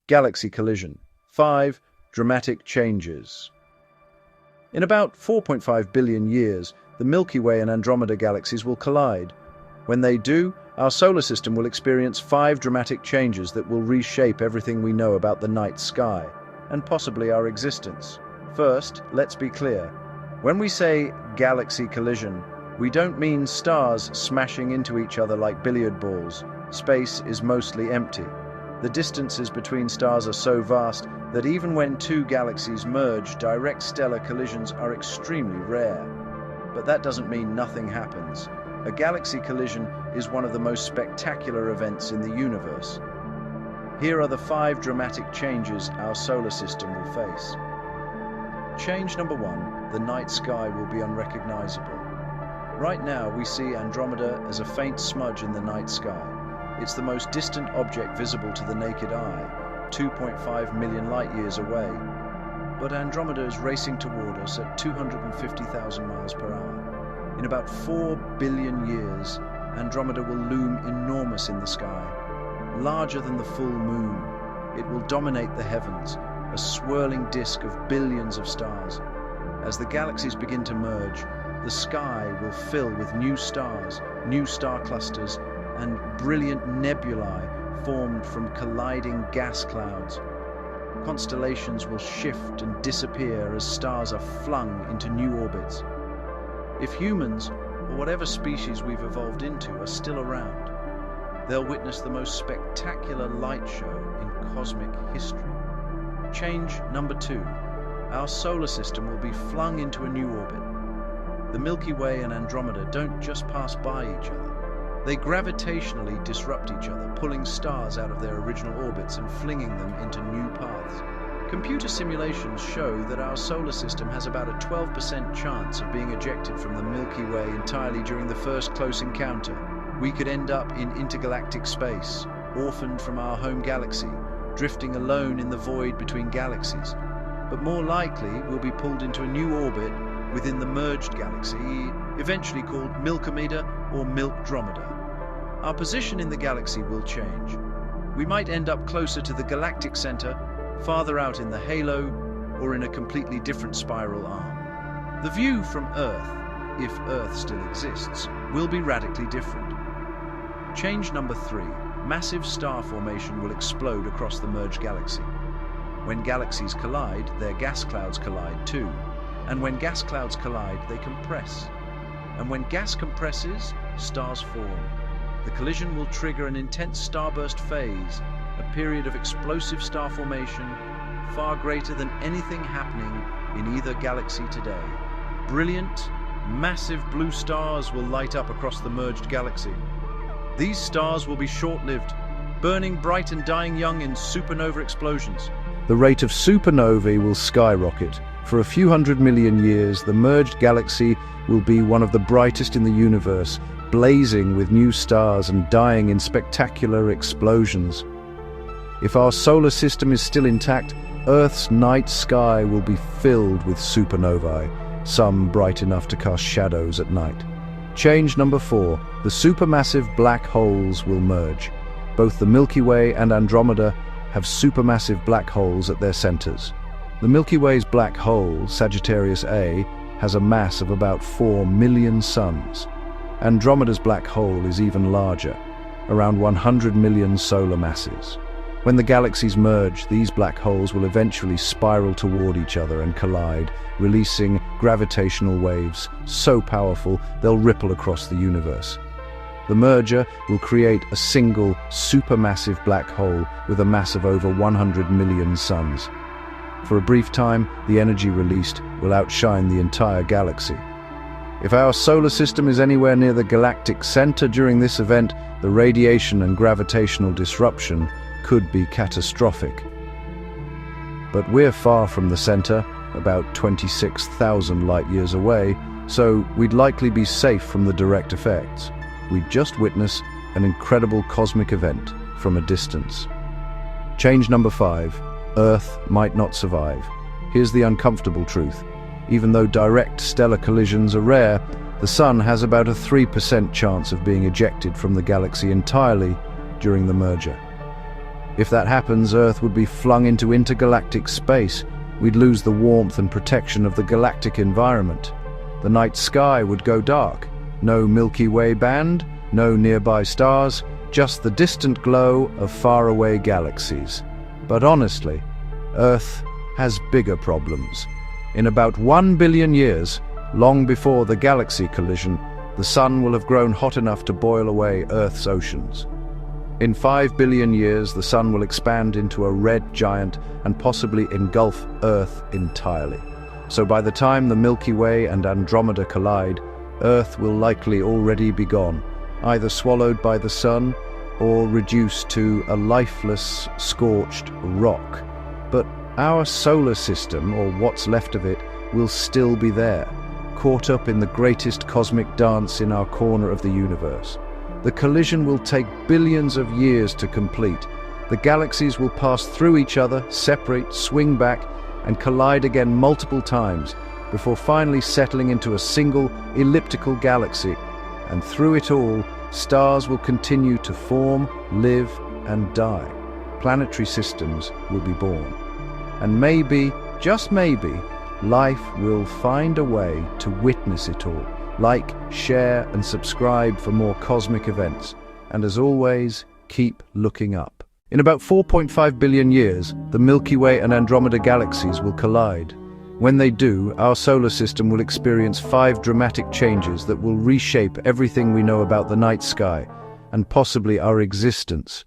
Galaxy collision. 5. Dramatic changes. In about 4.5 billion years, the Milky Way and Andromeda galaxies will collide. When they do, our solar system will experience 5 dramatic changes that will reshape everything we know about the night sky, and possibly our existence. First, let's be clear. When we say galaxy collision, we don't mean stars smashing into each other like billiard balls. Space is mostly empty. The distances between stars are so vast that even when 2 galaxies merge, direct stellar collisions are extremely rare. But that doesn't mean nothing happens. A galaxy collision is one of the most spectacular events in the universe. Here are the 5 dramatic changes our solar system will face. Change number 1, the night sky will be unrecognizable. Right now, we see Andromeda as a faint smudge in the night sky. It's the most distant object visible to the naked eye, 2.5 million light-years away. But Andromeda is racing toward us at 250,000 miles per hour. In about 4 billion years, Andromeda will loom enormous in the sky, larger than the full moon. It will dominate the heavens, a swirling disk of billions of stars. As the galaxies begin to merge, the sky will fill with new stars, new star clusters, and brilliant nebulae formed from colliding gas clouds. Constellations will shift and disappear as stars are flung into new orbits. If humans, or whatever species we've evolved into, are still around, they'll witness the most spectacular light show in cosmic history. Change number 2. Our solar system will be flung into a new orbit. The Milky Way and Andromeda don't just pass by each other. They gravitationally disrupt each other, pulling stars out of their original orbits and flinging them into new paths. Computer simulations show that our solar system has about a 12% chance of being ejected from the Milky Way entirely during the first close encounter. We could end up in intergalactic space, orphaned from our home galaxy, drifting alone in the void between galaxies. But more likely, we'll be pulled into a new orbit within the merged galaxy, eventually called Milkomeda or Milkdromeda. Our position in the galaxy will change. We might end up closer to the galactic center, farther out in the halo, or in a completely different spiral arm. The view from Earth, if Earth still exists, will be radically different. Change number 3. Massive star formation will explode across the merged galaxy. When galaxies collide, their gas clouds collide too. And when gas clouds collide, they compress. And when gas compresses, stars form. The collision will trigger an intense starburst phase, a period of explosive star formation far greater than anything happening in either galaxy today. Brilliant, massive blue stars will light up across the merged galaxy. These stars will be short-lived, burning bright and dying young in supernova explosions. The rate of supernovae will skyrocket. For a few 100 million years, the merged galaxy will be one of the brightest in the universe, blazing with new stars and dying in spectacular explosions. If our solar system is still intact, Earth's night sky will be filled with supernovae, some bright enough to cast shadows at night. Change number 4. The supermassive black holes will merge. Both the Milky Way and Andromeda have supermassive black holes at their centers. The Milky Way's black hole, Sagittarius A, has a mass of about 4 million suns. Andromeda's black hole is even larger, around 100 million solar masses. When the galaxies merge, these black holes will eventually spiral toward each other and collide, releasing gravitational waves so powerful they'll ripple across the universe. The merger will create a single supermassive black hole with a mass of over 100 million suns. For a brief time, the energy released will outshine the entire galaxy. If our solar system is anywhere near the galactic center during this event, the radiation and gravitational disruption could be catastrophic. But we're far from the center, about 26,000 light-years away, so we'd likely be safe from the direct effects. We'd just witness an incredible cosmic event from a distance. Change number 5. Earth might not survive. Here's the uncomfortable truth. Even though direct stellar collisions are rare, the Sun has about a 3% chance of being ejected from the galaxy entirely during the merger. If that happens, Earth would be flung into intergalactic space. We'd lose the warmth and protection of the galactic environment. The night sky would go dark. No Milky Way band, no nearby stars, just the distant glow of faraway galaxies. But honestly, Earth has bigger problems. In about 1 billion years, long before the galaxy collision, the Sun will have grown hot enough to boil away Earth's oceans. In 5 billion years, the Sun will expand into a red giant and possibly engulf Earth entirely. So by the time the Milky Way and Andromeda collide, Earth will likely already be gone, either swallowed by the Sun or reduced to a lifeless, scorched rock. But our solar system, or what's left of it, will still be there, caught up in the greatest cosmic dance in our corner of the universe. The collision will take billions of years to complete. The galaxies will pass through each other, separate, swing back, and collide again multiple times, before finally settling into a single elliptical galaxy. And through it all, stars will continue to form, live, and die. Planetary systems will be born. And maybe, just maybe, life will find a way to witness it all. Like, share, and subscribe for more cosmic events. And as always, keep looking up. In about 4.5 billion years, the Milky Way and Andromeda galaxies will collide. When they do, our solar system will experience 5 dramatic changes that will reshape everything we know about the night sky, and possibly our existence.